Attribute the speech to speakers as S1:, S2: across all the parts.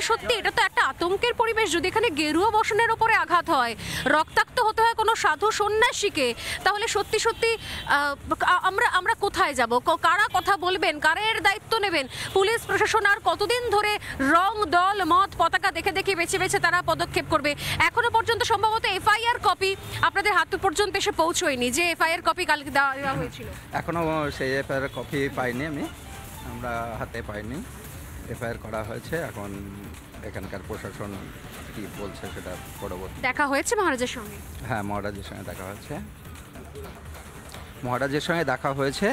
S1: সত্যি সত্যি এটা তো একটা আতঙ্কের পরিবেশ। যদি এখানে গেরুয়া বসনের ওপরে আঘাত হয়, রক্তাক্ত হতে হয় কোনো সাধু সন্ন্যাসীকে, তাহলে সত্যি সত্যি আমরা কোথায় যাব? কারা কথা বলবেন, কারা এর দায়িত্ব নেবেন? পুলিশ প্রশাসন আর কতদিন ধরে রং, দল, মত, পতাকা দেখে দেখে বেছে বেছে তারা পদক্ষেপ করবে? এখনো পর্যন্ত সম্ভবত এফআইআর কপি আপনাদের হাত পর্যন্ত এসে পৌঁছয়নি, যে এফআইআর কপি কালকে দেওয়া হয়েছিল।
S2: এখনো সেই এফআইআর কপি পাইনি, আমরা হাতে পাইনি। এফআইআর করা হয়েছে, এখন এখানকার প্রশাসন কি বলছে সেটা পরবর্তী।
S1: দেখা হয়েছে মহারাজের সঙ্গে?
S2: হ্যাঁ, মহারাজের সঙ্গে দেখা হয়েছে। মহারাজের সঙ্গে দেখা হয়েছে।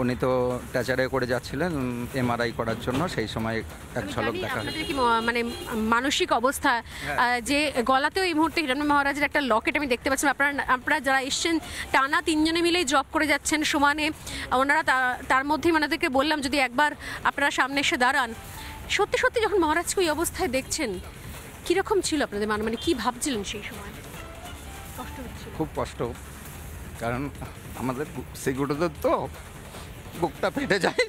S2: উনি তো ট্যাচারে করে যাচ্ছিলেন এমআরআই করার জন্য, সেই সময় এক ঝলক দেখা হয়েছে।
S1: কি মানে মানসিক অবস্থা, যে গলাতেও এই মুহূর্তে হিরণ্ময় মহারাজের একটা লকেট আমি দেখতে পাচ্ছি। আপনারা যারা এসছেন টানা 3 জনে মিলেই জব করে যাচ্ছেন সমানে, ওনারা তার মধ্যেই ওনাদেরকে বললাম যদি একবার আপনারা সামনে এসে দাঁড়ান। সত্যি সত্যি যখন মহারাজকে ওই অবস্থায় দেখছেন, কীরকম ছিল আপনাদের মানে কি ভাবছিলেন সেই সময়? কষ্ট হচ্ছিল?
S2: খুব কষ্ট, কারণ আমাদের সিকিউরিটিদের তো বুকটা ফেটে যায়।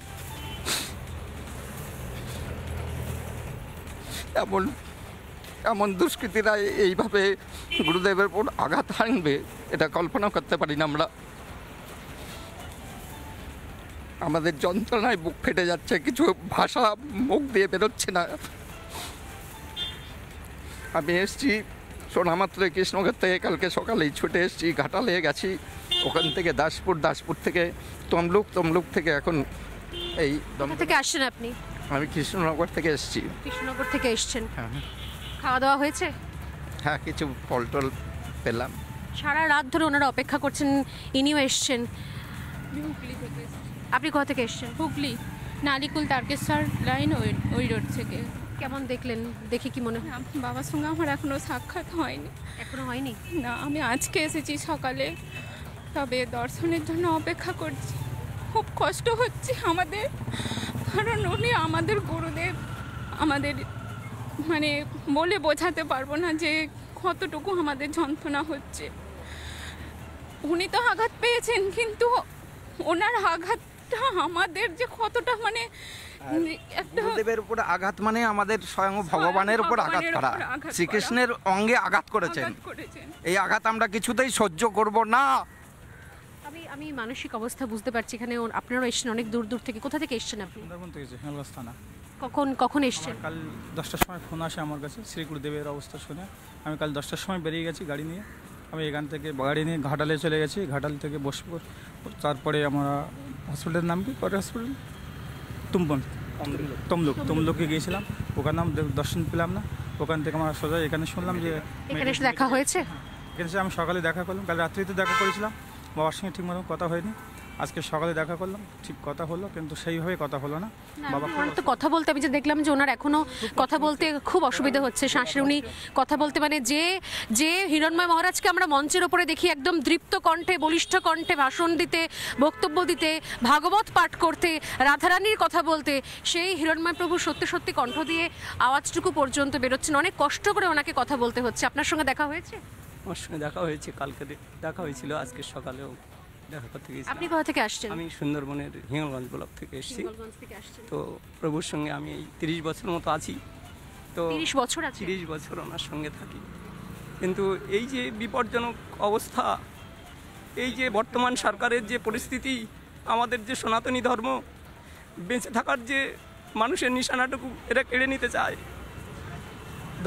S2: এমন দুষ্কৃতীরা এইভাবে গুরুদেবের উপর আঘাত হানবে এটা কল্পনা করতে পারি না আমরা। আমাদের যন্ত্রণায় বুক ফেটে যাচ্ছে, কিছু ভাষা মুখ দিয়ে বেরোচ্ছে না। আমি এসছি সোনামাত্র কৃষ্ণগর থেকে, কালকে সকালেই ছুটে এসছি, ঘাটালে গেছি, ওখান থেকে দাসপুর থেকে তমলুক থেকে এখন এই
S1: থেকে আসছেন আপনি?
S2: আমি কৃষ্ণনগর থেকে এসছি।
S1: কৃষ্ণনগর থেকে এসছেন?
S2: হ্যাঁ।
S1: খাওয়া দাওয়া হয়েছে?
S2: হ্যাঁ, কিছু ফল টল পেলাম।
S1: সারা রাত ধরে ওনারা অপেক্ষা করছেন, ইনিও এসছেন।
S3: হুগলি থেকে।
S1: আপনি কোথা থেকে এসছেন?
S3: হুগলি, নালিকুল তারকেশ্বর লাইন, ওই রোড থেকে।
S1: কেমন দেখলেন? দেখে কি মনে হয়?
S3: বাবার সঙ্গে আমার এখনও সাক্ষাৎ হয়নি।
S1: এখনো হয়নি?
S3: না, আমি আজকে এসেছি সকালে, তবে দর্শনের জন্য অপেক্ষা করছি। খুব কষ্ট হচ্ছে আমাদের, কারণ উনি আমাদের গুরুদেব। আমাদের মানে বলে বোঝাতে পারবো না যে কতটুকু আমাদের যন্ত্রণা হচ্ছে। উনি তো আঘাত পেয়েছেন, কিন্তু ওনার আঘাতটা আমাদের যে কতটা মানে
S2: গুরুদেবের উপর আঘাত মানে আমাদের স্বয়ং ভগবানের উপর আঘাত করা। শ্রীকৃষ্ণের অঙ্গে আঘাত করেছেন। এই আঘাত আমরা কিছুতেই সহ্য করব না।
S1: আমি মানসিক অবস্থা বুঝতে পারছি। এখানে আপনারা এসেছেন অনেক দূর থেকে। কোথা থেকে এসেছেন আপনি?
S4: সুন্দরবন থেকে এসেছি, হেলগাছ থানা।
S1: কখন এসেছেন?
S4: কাল 10টার সময় ফোন আসে আমার কাছে শ্রী গুরুদেবের অবস্থা শুনে। আমি কাল 10টার সময় বেরিয়ে গেছি গাড়ি নিয়ে। আমি এখান থেকে গাড়ি নিয়ে ঘাটালে চলে গেছি। ঘাটাল থেকে বসবো, তারপরে আমরা হসপিটালের নাম কি পরে হসপিটাল তমলুকে গিয়েছিলাম। ওখানে দর্শন পেলাম না। ওখান থেকে আমরা সোজা এখানে শুনলাম যে
S1: এখানে এসে দেখা হয়েছে।
S4: এখানে আমি সকালে দেখা করলাম, কাল রাত্রিতে দেখা করেছিলাম। বাবার সঙ্গে ঠিক মতো কথা হয়নি। আজকে সকালে দেখা করলাম, ঠিক কথা হলো, কিন্তু সেইভাবে কথা হলো না। বাবা
S1: তো কথা বলতে আমি যে দেখলাম যে ওনার এখনো কথা বলতে খুব অসুবিধা হচ্ছে, শ্বাসের। উনি কথা বলতে মানে যে হিরণ্ময় মহারাজকে আমরা মঞ্চের ওপরে দেখি একদম দৃপ্ত কণ্ঠে, বলিষ্ঠ কণ্ঠে ভাষণ দিতে, বক্তব্য দিতে, ভাগবত পাঠ করতে, রাধারানীর কথা বলতে, সেই হিরণ্ময় প্রভু সত্যি সত্যি কণ্ঠ দিয়ে আওয়াজটুকু পর্যন্ত বেরোচ্ছেন। অনেক কষ্ট করে ওনাকে কথা বলতে হচ্ছে। আপনার সঙ্গে দেখা হয়েছে?
S5: আমার সঙ্গে দেখা হয়েছে, কালকে দেখা হয়েছিল, আজকে সকালেও দেখা করতে গেছি।
S1: আপনি কোথা থেকে আসছেন?
S5: আমি সুন্দরবনের হিঙ্গলগঞ্জ ব্লক থেকে এসেছি। তো প্রভুর সঙ্গে আমি এই 30 বছর মতো আছি। তো
S1: 30 বছর আছে?
S5: 30 বছর ওনার সঙ্গে থাকি। কিন্তু এই যে বিপজ্জনক অবস্থা, এই যে বর্তমান সরকারের যে পরিস্থিতি, আমাদের যে সনাতনী ধর্ম বেঁচে থাকার যে মানুষের নিশানাটুকু এরা কেড়ে নিতে চায়।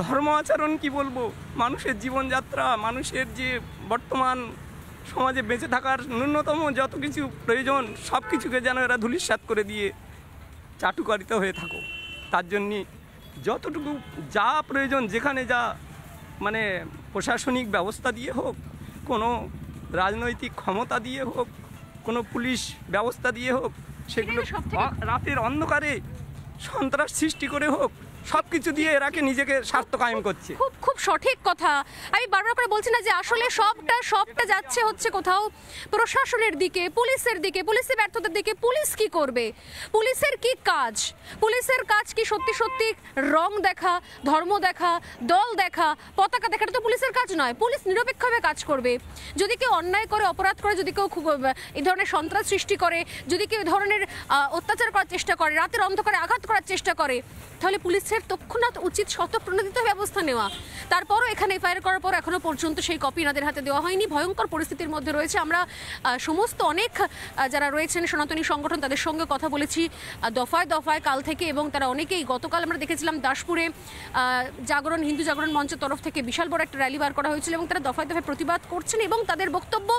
S5: ধর্ম আচরণ কি বলবো, মানুষের জীবনযাত্রা, মানুষের যে বর্তমান সমাজে বেঁচে থাকার ন্যূনতম যত কিছু প্রয়োজন সব কিছুকে যেন এরা ধূলিসাৎ করে দিয়ে চাটুকারিত হয়ে থাকো। তার জন্যে যতটুকু যা প্রয়োজন, যেখানে যা মানে প্রশাসনিক ব্যবস্থা দিয়ে হোক, কোনো রাজনৈতিক ক্ষমতা দিয়ে হোক, কোনো পুলিশ ব্যবস্থা দিয়ে হোক, সেগুলো রাতের অন্ধকারে সন্ত্রাস সৃষ্টি করে হোক, সব কিছু দিয়ে এরাকে নিজেকে স্বার্থ কায়েম করছে।
S1: খুব সঠিক কথা। আমি বারবার করে বলছি না যে আসলে সবটা যাচ্ছে হচ্ছে কোথাও প্রশাসনের দিকে, পুলিশের দিকে, পুলিশের ব্যর্থতার দিকে। পুলিশ কি করবে? পুলিশের কি কাজ? পুলিশের কাজ কি সত্যি সত্যি রং দেখা, ধর্ম দেখা, দল দেখা, পতাকা দেখা? এটা তো পুলিশের কাজ নয়। পুলিশ নিরপেক্ষভাবে কাজ করবে। যদি কেউ অন্যায় করে, অপরাধ করে, যদি কেউ এই ধরনের সন্ত্রাস সৃষ্টি করে, যদি কেউ এই ধরনের অত্যাচার করার চেষ্টা করে, রাতের অন্ধকারে আঘাত করার চেষ্টা করে, তাহলে পুলিশ বলছেন তৎক্ষণাৎ উচিত স্বতঃপ্রণোদিত ব্যবস্থা নেওয়া। তারপরও এখানে এফআইআর করার পর এখনো পর্যন্ত সেই কপি এনাদের হাতে দেওয়া হয়নি। ভয়ঙ্কর পরিস্থিতির মধ্যে রয়েছে। আমরা সমস্ত অনেক যারা রয়েছেন সনাতনী সংগঠন তাদের সঙ্গে কথা বলেছি দফায় দফায় কাল থেকে, এবং তারা অনেকেই, গতকাল আমরা দেখেছিলাম দাসপুরে জাগরণ, হিন্দু জাগরণ মঞ্চের তরফ থেকে বিশাল বড় একটা র্যালি বার করা হয়েছিল এবং তারা দফায় দফায় প্রতিবাদ করছেন। এবং তাদের বক্তব্য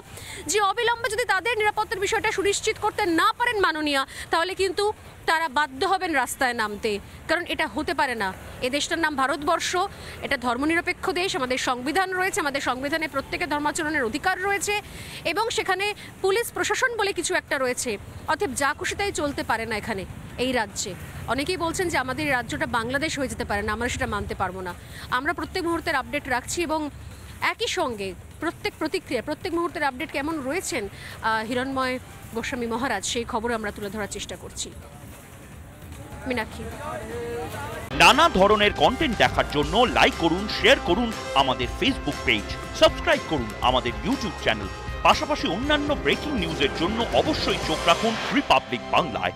S1: যে অবিলম্বে যদি তাদের নিরাপত্তার বিষয়টা সুনিশ্চিত করতে না পারেন মাননীয়া, তাহলে কিন্তু তারা বাধ্য হবেন রাস্তায় নামতে। কারণ এটা হতে পারে না। এ দেশটার নাম ভারতবর্ষ, এটা ধর্মনিরপেক্ষ দেশ, আমাদের সংবিধান রয়েছে, আমাদের সংবিধানে প্রত্যেকের ধর্মাচরণের অধিকার রয়েছে এবং সেখানে পুলিশ প্রশাসন বলে কিছু একটা রয়েছে। অতএব যা খুশি তাই চলতে পারে না এখানে এই রাজ্যে। অনেকেই বলছেন যে আমাদের এই রাজ্যটা বাংলাদেশ হয়ে যেতে পারে না, আমরা সেটা মানতে পারবো না। আমরা প্রত্যেক মুহূর্তের আপডেট রাখছি এবং একই সঙ্গে প্রত্যেক প্রতিক্রিয়া, প্রত্যেক মুহূর্তের আপডেট কেমন রয়েছেন হিরণময় গোস্বামী মহারাজ, সেই খবর আমরা তুলে ধরার চেষ্টা করছি। মীনাক্ষী।
S6: নানা ধরনের কন্টেন্ট দেখার জন্য লাইক করুন, শেয়ার করুন আমাদের ফেসবুক পেজ, সাবস্ক্রাইব করুন আমাদের ইউটিউব চ্যানেল। পাশাপাশি অন্যান্য ব্রেকিং নিউজের জন্য অবশ্যই চোখ রাখুন রিপাবলিক বাংলায়।